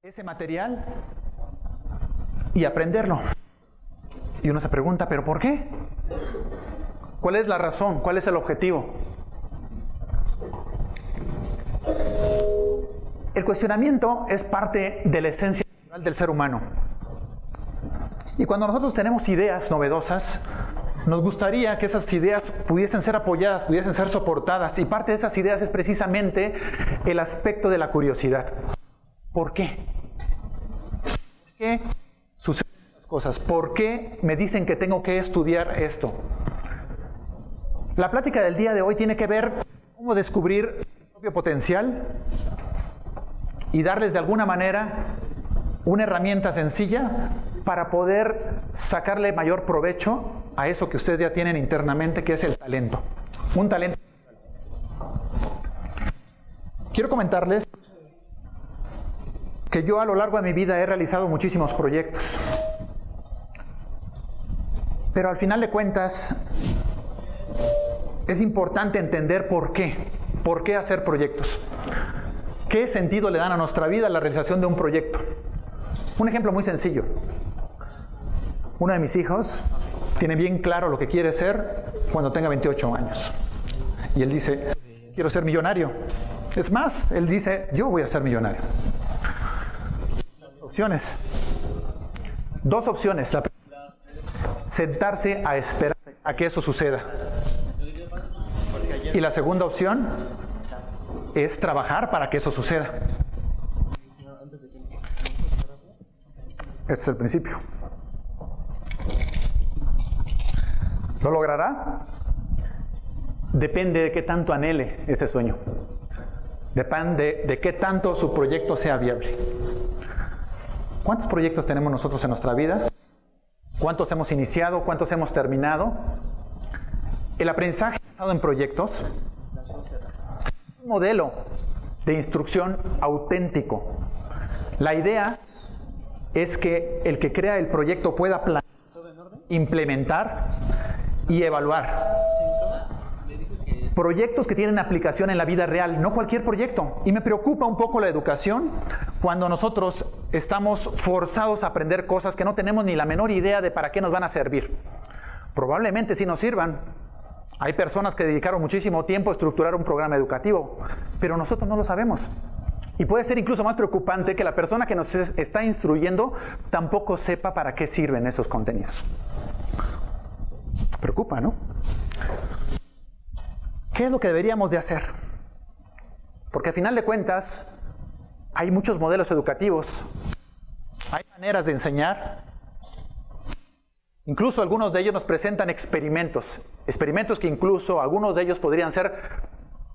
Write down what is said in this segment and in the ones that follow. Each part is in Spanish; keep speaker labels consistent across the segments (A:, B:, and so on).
A: ese material y aprenderlo. Y uno se pregunta, ¿pero por qué? ¿Cuál es la razón? ¿Cuál es el objetivo? El cuestionamiento es parte de la esencia natural del ser humano. Y cuando nosotros tenemos ideas novedosas, nos gustaría que esas ideas pudiesen ser apoyadas, pudiesen ser soportadas. Y parte de esas ideas es precisamente el aspecto de la curiosidad. ¿Por qué? ¿Por qué suceden estas cosas? ¿Por qué me dicen que tengo que estudiar esto? La plática del día de hoy tiene que ver con cómo descubrir el propio potencial y darles de alguna manera una herramienta sencilla para poder sacarle mayor provecho a eso que ustedes ya tienen internamente, que es el talento. Un talento. Quiero comentarles que yo a lo largo de mi vida he realizado muchísimos proyectos. Pero al final de cuentas, es importante entender por qué. ¿Por qué hacer proyectos? ¿Qué sentido le dan a nuestra vida la realización de un proyecto? Un ejemplo muy sencillo. Uno de mis hijos tiene bien claro lo que quiere ser cuando tenga 28 años. Y él dice, quiero ser millonario. Es más, él dice, yo voy a ser millonario. Opciones. Dos opciones. La primera, sentarse a esperar a que eso suceda. Y la segunda opción es trabajar para que eso suceda. Este es el principio. ¿Lo logrará? Depende de qué tanto anhele ese sueño. Depende de qué tanto su proyecto sea viable. ¿Cuántos proyectos tenemos nosotros en nuestra vida? ¿Cuántos hemos iniciado? ¿Cuántos hemos terminado? El aprendizaje basado en proyectos es un modelo de instrucción auténtico. La idea es que el que crea el proyecto pueda planear, implementar y evaluar. Proyectos que tienen aplicación en la vida real, no cualquier proyecto. Y me preocupa un poco la educación cuando nosotros estamos forzados a aprender cosas que no tenemos ni la menor idea de para qué nos van a servir. Probablemente sí nos sirvan. Hay personas que dedicaron muchísimo tiempo a estructurar un programa educativo, pero nosotros no lo sabemos. Y puede ser incluso más preocupante que la persona que nos está instruyendo tampoco sepa para qué sirven esos contenidos. Preocupa, ¿no? ¿Qué es lo que deberíamos de hacer? Porque al final de cuentas, hay muchos modelos educativos, hay maneras de enseñar, incluso algunos de ellos nos presentan experimentos que incluso algunos de ellos podrían ser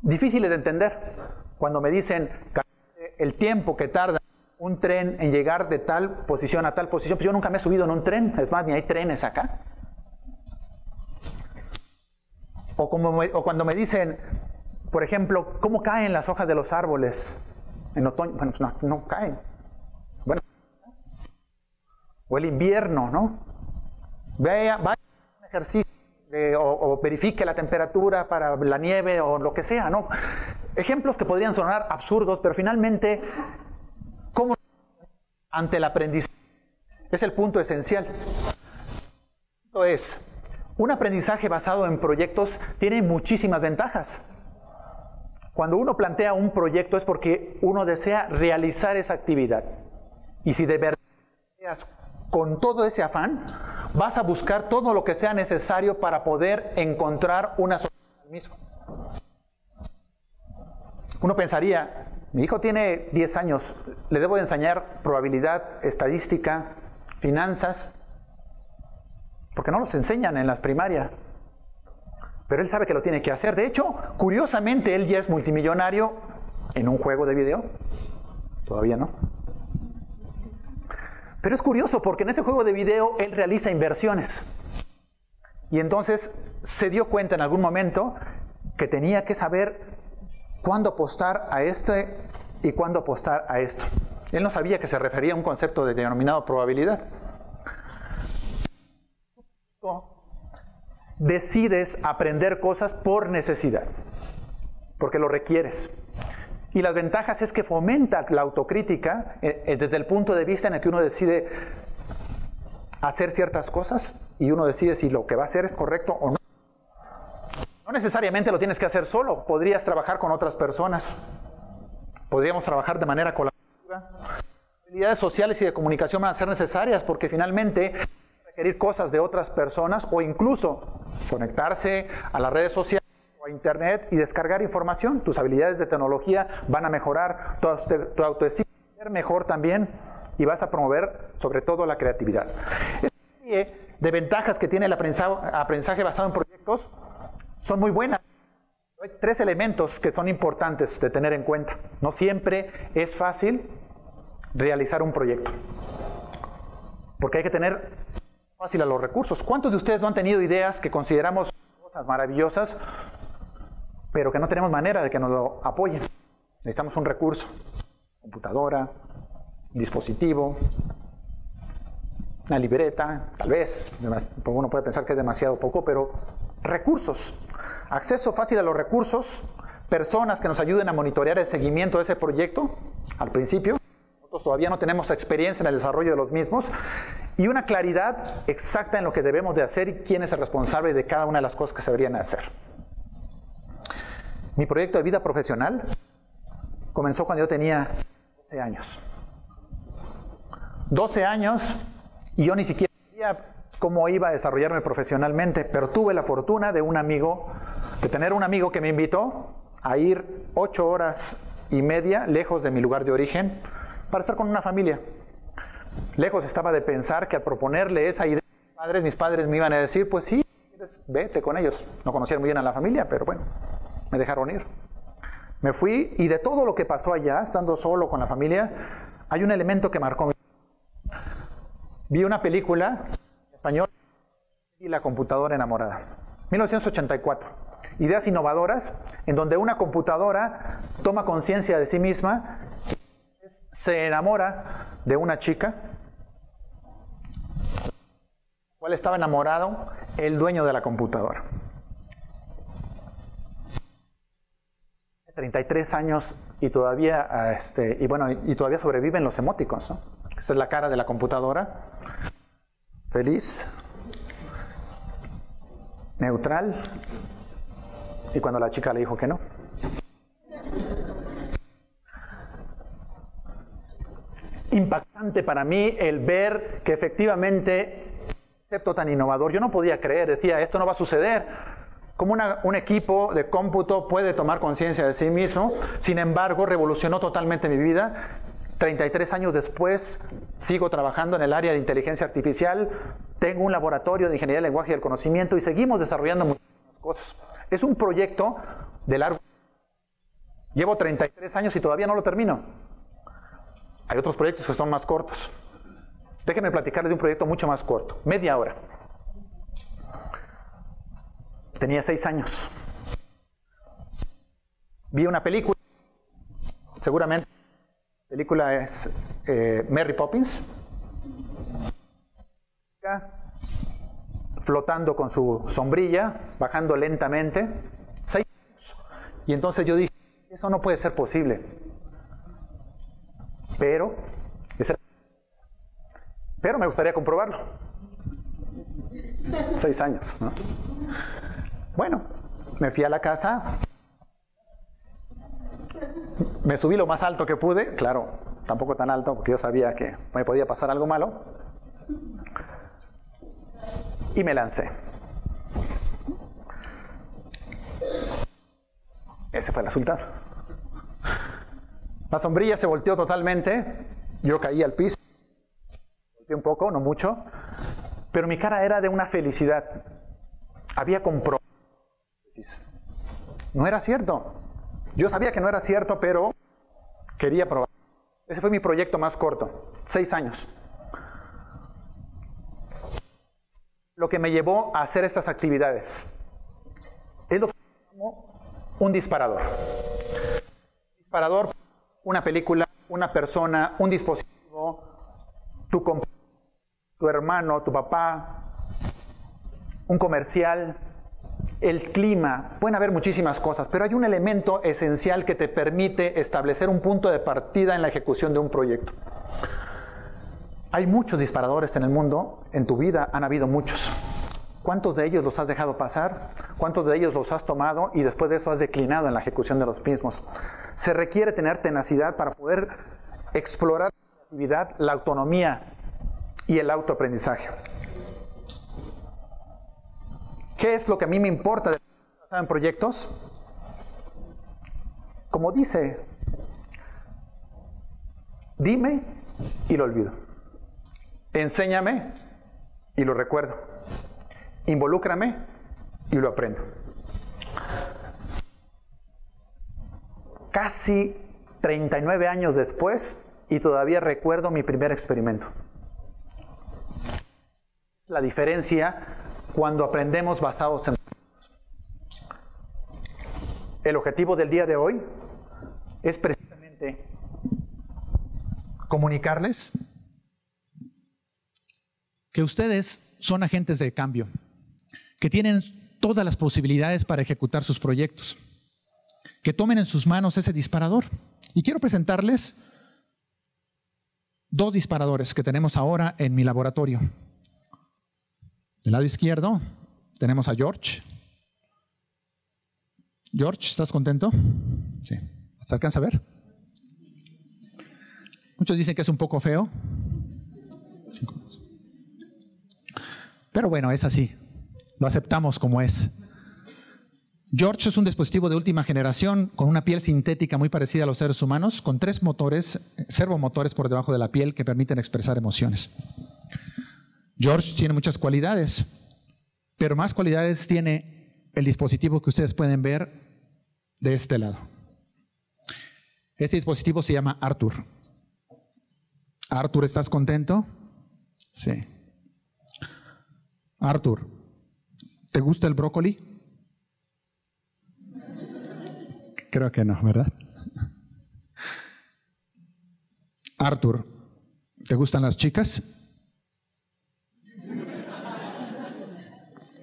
A: difíciles de entender. Cuando me dicen el tiempo que tarda un tren en llegar de tal posición a tal posición, pues yo nunca me he subido en un tren, es más, ni hay trenes acá. O cuando me dicen, por ejemplo, ¿cómo caen las hojas de los árboles en otoño? Bueno, pues no caen. Bueno, o el invierno, ¿no? Vaya a un ejercicio o verifique la temperatura para la nieve o lo que sea, ¿no? Ejemplos que podrían sonar absurdos, pero finalmente, ¿cómo ante el aprendizaje? Es el punto esencial. Esto es, un aprendizaje basado en proyectos tiene muchísimas ventajas. Cuando uno plantea un proyecto es porque uno desea realizar esa actividad. Y si de verdad deseas con todo ese afán, vas a buscar todo lo que sea necesario para poder encontrar una solución al mismo. Uno pensaría, mi hijo tiene 10 años, le debo de enseñar probabilidad, estadística, finanzas, porque no los enseñan en la primaria. Pero él sabe que lo tiene que hacer. De hecho, curiosamente, él ya es multimillonario en un juego de video. Todavía no. Pero es curioso porque en ese juego de video él realiza inversiones. Y entonces se dio cuenta en algún momento que tenía que saber cuándo apostar a este y cuándo apostar a esto. Él no sabía que se refería a un concepto denominado probabilidad. Decides aprender cosas por necesidad, porque lo requieres. Y las ventajas es que fomenta la autocrítica desde el punto de vista en el que uno decide hacer ciertas cosas y uno decide si lo que va a hacer es correcto o no. No necesariamente lo tienes que hacer solo, podrías trabajar con otras personas, podríamos trabajar de manera colaborativa. Habilidades sociales y de comunicación van a ser necesarias porque finalmente requerir cosas de otras personas o incluso conectarse a las redes sociales o a internet y descargar información. Tus habilidades de tecnología van a mejorar, tu autoestima va a ser mejor también y vas a promover sobre todo la creatividad. Esta serie de ventajas que tiene el aprendizaje basado en proyectos son muy buenas. Hay 3 elementos que son importantes de tener en cuenta. No siempre es fácil realizar un proyecto, porque hay que tener fácil a los recursos. ¿Cuántos de ustedes no han tenido ideas que consideramos cosas maravillosas, pero que no tenemos manera de que nos lo apoyen? Necesitamos un recurso, computadora, dispositivo, una libreta, tal vez, uno puede pensar que es demasiado poco, pero recursos, acceso fácil a los recursos, personas que nos ayuden a monitorear el seguimiento de ese proyecto al principio. Nosotros todavía no tenemos experiencia en el desarrollo de los mismos y una claridad exacta en lo que debemos de hacer y quién es el responsable de cada una de las cosas que se deberían hacer. Mi proyecto de vida profesional comenzó cuando yo tenía 12 años. 12 años y yo ni siquiera sabía cómo iba a desarrollarme profesionalmente, pero tuve la fortuna de tener un amigo que me invitó a ir 8 horas y media lejos de mi lugar de origen para estar con una familia. Lejos estaba de pensar que al proponerle esa idea a mis padres me iban a decir, pues sí, vete con ellos. No conocían muy bien a la familia, pero bueno, me dejaron ir. Me fui y de todo lo que pasó allá, estando solo con la familia, hay un elemento que marcó mi vida. Vi una película en español y la computadora enamorada. 1984. Ideas innovadoras en donde una computadora toma conciencia de sí misma, se enamora de una chica, cual estaba enamorado el dueño de la computadora. 33 años y todavía, y todavía sobreviven los emoticons, ¿no? Esta es la cara de la computadora. Feliz, neutral, y cuando la chica le dijo que no. Impactante para mí el ver que efectivamente, concepto tan innovador, yo no podía creer, decía, esto no va a suceder. ¿Cómo un equipo de cómputo puede tomar conciencia de sí mismo? Sin embargo, revolucionó totalmente mi vida. 33 años después, sigo trabajando en el área de inteligencia artificial, tengo un laboratorio de ingeniería del lenguaje y del conocimiento y seguimos desarrollando muchísimas cosas. Es un proyecto de largo. Llevo 33 años y todavía no lo termino. Hay otros proyectos que son más cortos. Déjenme platicarles de un proyecto mucho más corto, media hora. Tenía 6 años. Vi una película, seguramente la película es Mary Poppins, flotando con su sombrilla, bajando lentamente, 6 años. Y entonces yo dije, eso no puede ser posible. Pero me gustaría comprobarlo. 6 años, ¿no? Bueno, me fui a la casa, me subí lo más alto que pude, claro, tampoco tan alto porque yo sabía que me podía pasar algo malo, y me lancé. Ese fue el resultado. La sombrilla se volteó totalmente, yo caí al piso, volteé un poco, no mucho, pero mi cara era de una felicidad. Había comprobado. No era cierto. Yo sabía que no era cierto, pero quería probar. Ese fue mi proyecto más corto, 6 años. Lo que me llevó a hacer estas actividades es lo que llamo un disparador. Disparador, una película, una persona, un dispositivo, tu hermano, tu papá, un comercial, el clima, pueden haber muchísimas cosas, pero hay un elemento esencial que te permite establecer un punto de partida en la ejecución de un proyecto. Hay muchos disparadores en el mundo, en tu vida han habido muchos. ¿Cuántos de ellos los has dejado pasar? ¿Cuántos de ellos los has tomado y después de eso has declinado en la ejecución de los mismos? Se requiere tener tenacidad para poder explorar la creatividad, la autonomía y el autoaprendizaje. ¿Qué es lo que a mí me importa de basado en proyectos? Como dice, dime y lo olvido. Enséñame y lo recuerdo. Involúcrame y lo aprendo. Casi 39 años después y todavía recuerdo mi primer experimento. La diferencia cuando aprendemos basados en... El objetivo del día de hoy es precisamente comunicarles que ustedes son agentes de cambio, que tienen todas las posibilidades para ejecutar sus proyectos, que tomen en sus manos ese disparador. Y quiero presentarles dos disparadores que tenemos ahora en mi laboratorio. Del lado izquierdo tenemos a George. George, ¿estás contento? Sí. ¿Se alcanza a ver? Muchos dicen que es un poco feo. Pero bueno, es así. Lo aceptamos como es. George es un dispositivo de última generación con una piel sintética muy parecida a los seres humanos, con 3 motores, servomotores por debajo de la piel que permiten expresar emociones. George tiene muchas cualidades, pero más cualidades tiene el dispositivo que ustedes pueden ver de este lado. Este dispositivo se llama Arthur. Arthur, ¿estás contento? Sí. Arthur, ¿te gusta el brócoli? Creo que no, ¿verdad? Arthur, ¿te gustan las chicas?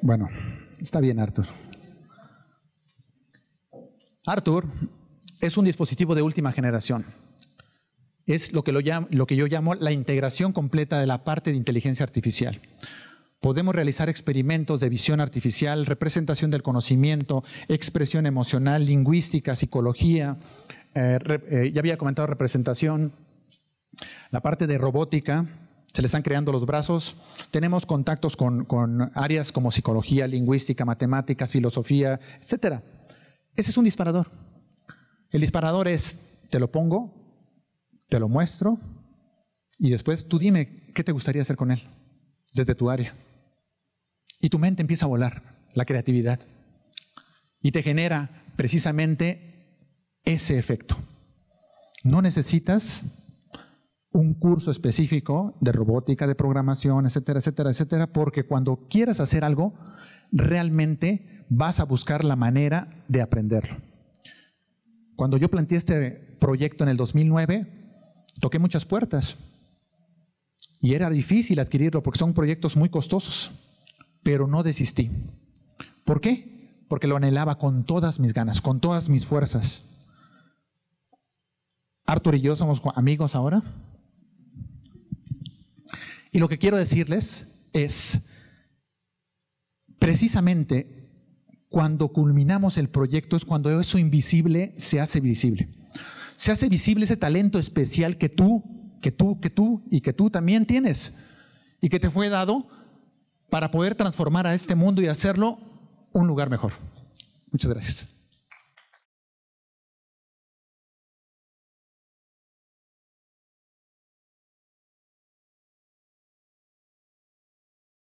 A: Bueno, está bien, Arthur. Arthur es un dispositivo de última generación. Es lo que yo llamo la integración completa de la parte de inteligencia artificial. Podemos realizar experimentos de visión artificial, representación del conocimiento, expresión emocional, lingüística, psicología. Ya había comentado representación. La parte de robótica, se le están creando los brazos. Tenemos contactos con áreas como psicología, lingüística, matemáticas, filosofía, etc. Ese es un disparador. El disparador es, te lo pongo, te lo muestro y después tú dime qué te gustaría hacer con él desde tu área. Y tu mente empieza a volar, la creatividad. Y te genera precisamente ese efecto. No necesitas un curso específico de robótica, de programación, etcétera, etcétera, etcétera, porque cuando quieras hacer algo, realmente vas a buscar la manera de aprenderlo. Cuando yo planteé este proyecto en el 2009, toqué muchas puertas. Y era difícil adquirirlo porque son proyectos muy costosos. Pero no desistí. ¿Por qué? Porque lo anhelaba con todas mis ganas, con todas mis fuerzas. Arthur y yo somos amigos ahora. Y lo que quiero decirles es, precisamente cuando culminamos el proyecto es cuando eso invisible se hace visible. Se hace visible ese talento especial que tú también tienes y que te fue dado para poder transformar a este mundo y hacerlo un lugar mejor. Muchas gracias.